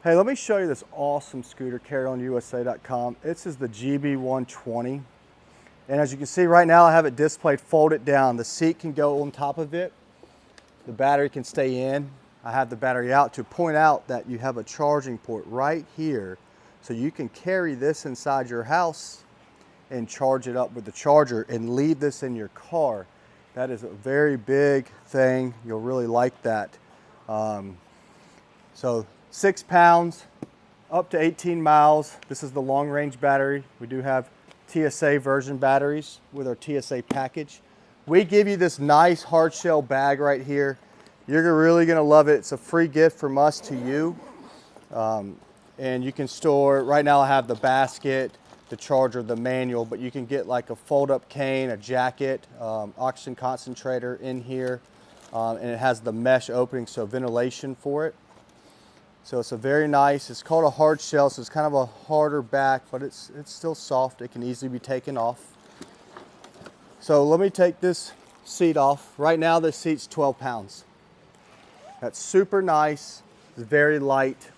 Hey, let me show you this awesome scooter, CarryOnUSA.com. This is the GB-120. And as you can see right now, I have it displayed folded down. The seat can go on top of it. The battery can stay in. I have the battery out to point out that you have a charging port right here. So you can carry this inside your house and charge it up with the charger and leave this in your car. That is a very big thing. You'll really like that. So 6 pounds, up to 18 miles. This is the long range battery. We do have TSA version batteries with our TSA package. We give you this nice hard shell bag right here. You're really gonna love it. It's a free gift from us to you. And you can store, right now I have the basket, the charger, the manual, but you can get like a fold up cane, a jacket, oxygen concentrator in here. And it has the mesh opening, so ventilation for it. So it's a very nice, it's called a hard shell, so it's kind of a harder back, but it's still soft. It can easily be taken off. So let me take this seat off. Right now this seat's 12 pounds. That's super nice, it's very light,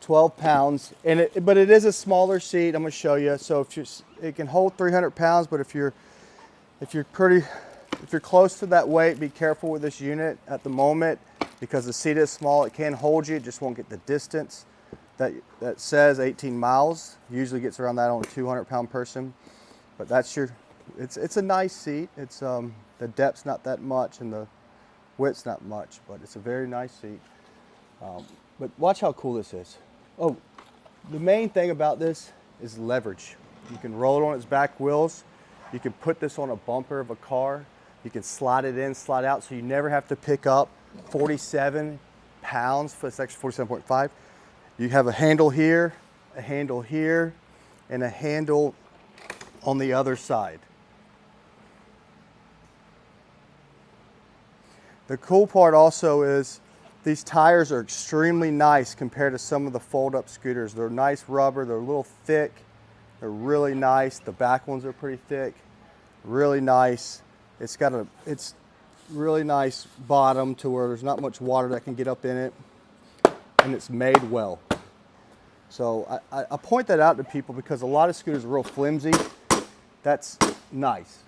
12 pounds. But it is a smaller seat, I'm gonna show you. So it can hold 300 pounds, but if you're close to that weight, be careful with this unit at the moment. Because the seat is small, it can hold you, it just won't get the distance that says 18 miles. Usually gets around that on a 200-pound person. But that's it's a nice seat. It's the depth's not that much and the width's not much, but it's a very nice seat. But watch how cool this is. Oh, the main thing about this is leverage. You can roll it on its back wheels. You can put this on a bumper of a car. You can slide it in, slide out, so you never have to pick up 47 pounds, it's actually 47.5. You have a handle here, and a handle on the other side. The cool part also is these tires are extremely nice compared to some of the fold-up scooters. They're nice rubber, they're a little thick, they're really nice. The back ones are pretty thick, really nice. It's really nice bottom to where there's not much water that can get up in it, and it's made well. So I point that out to people because a lot of scooters are real flimsy. That's nice.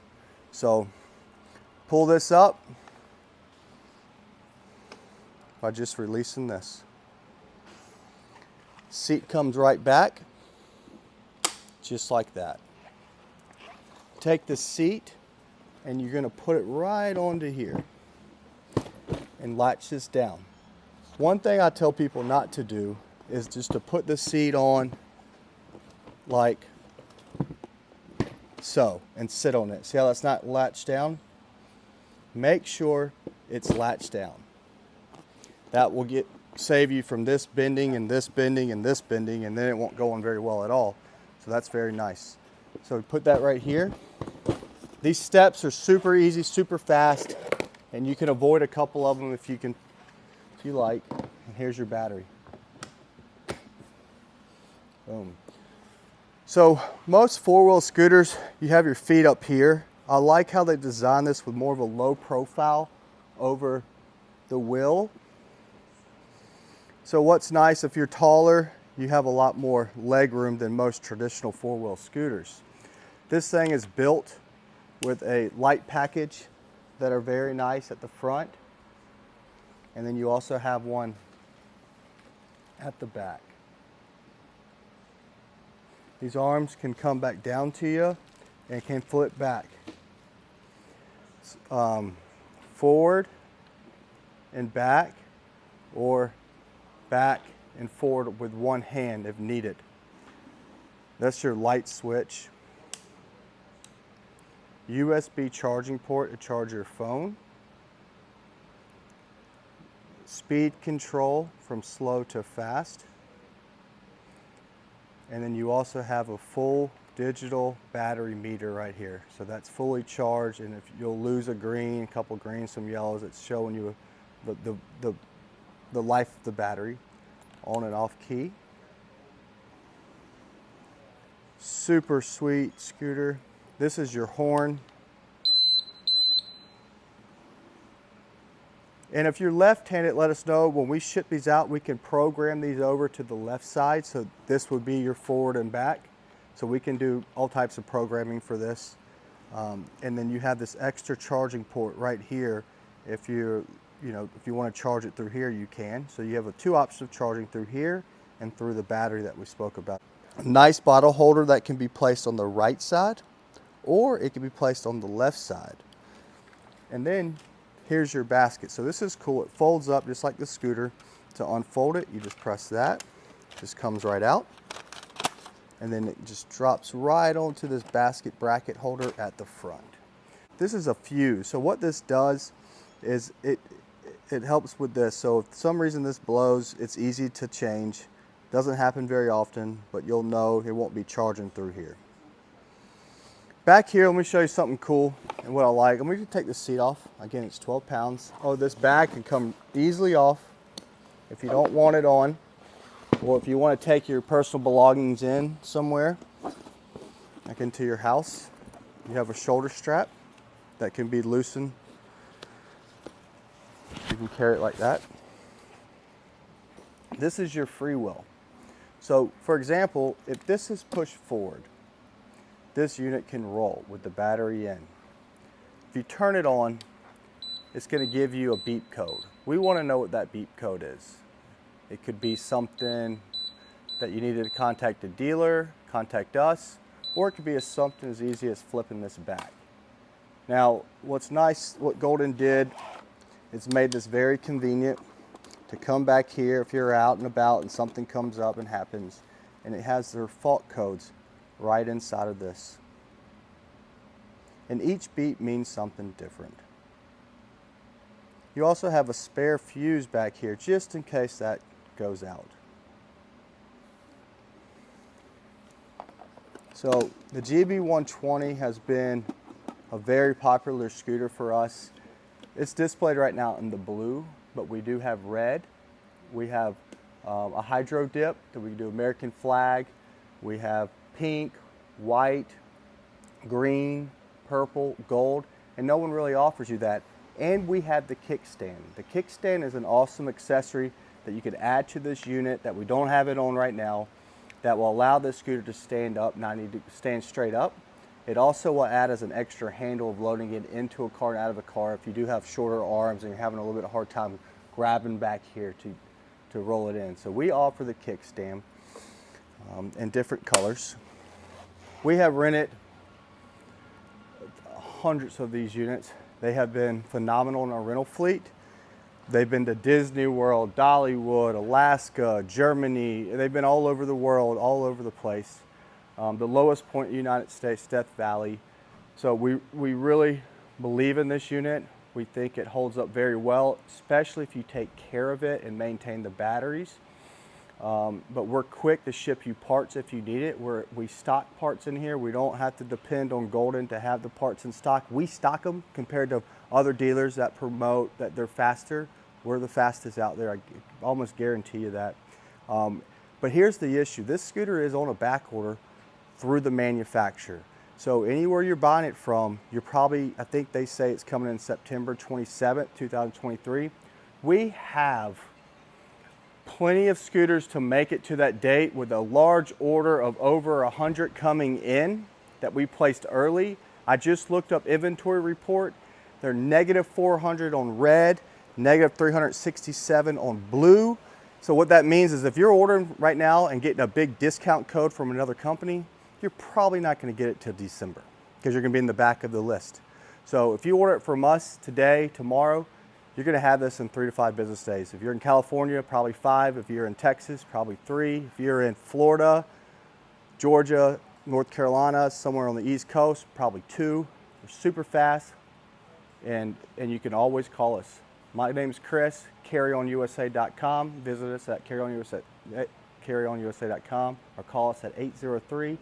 So pull this up by just releasing this. Seat comes right back, just like that. Take the seat and you're gonna put it right onto here and latch this down. One thing I tell people not to do is just to put the seat on like so and sit on it. See how that's not latched down? Make sure it's latched down. That will save you from this bending and this bending and this bending, and then it won't go on very well at all. So that's very nice. So we put that right here. These steps are super easy, super fast, and you can avoid a couple of them if you like. And here's your battery. Boom. So most four-wheel scooters, you have your feet up here. I like how they designed this with more of a low profile over the wheel. So what's nice, if you're taller, you have a lot more leg room than most traditional four-wheel scooters. This thing is built with a light package that are very nice at the front. And then you also have one at the back. These arms can come back down to you and can flip back. Forward and back, or back and forward with one hand if needed. That's your light switch. USB charging port to charge your phone. Speed control from slow to fast. And then you also have a full digital battery meter right here. So that's fully charged, and if you'll lose a green, a couple greens, some yellows, it's showing you the life of the battery. On and off key. Super sweet scooter. This is your horn. And if you're left-handed, let us know. When we ship these out, we can program these over to the left side. So this would be your forward and back. So we can do all types of programming for this. And then you have this extra charging port right here. If you want to charge it through here, you can. So you have two options of charging through here and through the battery that we spoke about. A nice bottle holder that can be placed on the right side, or it can be placed on the left side. And then here's your basket. So this is cool. It folds up just like the scooter. To unfold it, you just press that. It just comes right out. And then it just drops right onto this basket bracket holder at the front. This is a fuse. So what this does is it helps with this. So if for some reason this blows, it's easy to change. Doesn't happen very often, but you'll know it won't be charging through here. Back here, let me show you something cool and what I like. I'm going to take the seat off. Again, it's 12 pounds. Oh, this bag can come easily off if you don't want it on, or if you want to take your personal belongings in somewhere, like into your house. You have a shoulder strap that can be loosened. You can carry it like that. This is your free wheel. So, for example, if this is pushed forward, this unit can roll with the battery in. If you turn it on, it's going to give you a beep code. We want to know what that beep code is. It could be something that you needed to contact a dealer, contact us, or it could be something as easy as flipping this back. Now, what's nice, what Golden did, it's made this very convenient to come back here if you're out and about and something comes up and happens, and it has their fault codes right inside of this. And each beep means something different. You also have a spare fuse back here just in case that goes out. So the GB-120 has been a very popular scooter for us. It's displayed right now in the blue, but we do have red. We have a hydro dip that we can do American flag. We have pink, white, green, purple, gold, and no one really offers you that. And we have the kickstand. The kickstand is an awesome accessory that you could add to this unit that we don't have it on right now, that will allow this scooter to stand up, stand straight up. It also will add as an extra handle of loading it into a car and out of a car if you do have shorter arms and you're having a little bit of a hard time grabbing back here to roll it in. So we offer the kickstand in different colors. We have rented hundreds of these units. They have been phenomenal in our rental fleet. They've been to Disney World, Dollywood, Alaska, Germany. They've been all over the world, all over the place. The lowest point in the United States, Death Valley. So we really believe in this unit. We think it holds up very well, especially if you take care of it and maintain the batteries. But we're quick to ship you parts if you need it. We stock parts in here. We don't have to depend on Golden to have the parts in stock. We stock them compared to other dealers that promote that they're faster. We're the fastest out there. I almost guarantee you that. But here's the issue. This scooter is on a back order through the manufacturer. So anywhere you're buying it from, you're probably, I think they say it's coming in September 27th, 2023. We have plenty of scooters to make it to that date with a large order of over 100 coming in that we placed early. I just looked up inventory report. They're negative 400 on red, negative 367 on blue. So what that means is if you're ordering right now and getting a big discount code from another company, you're probably not going to get it till December because you're going to be in the back of the list. So if you order it from us today, tomorrow, you're going to have this in 3 to 5 business days. If you're in California, probably 5. If you're in Texas, probably 3. If you're in Florida, Georgia, North Carolina, somewhere on the East Coast, probably 2. We're super fast, and you can always call us. My name's Chris, CarryOnUSA.com. Visit us at CarryOnUSA.com or call us at 803-926-2224.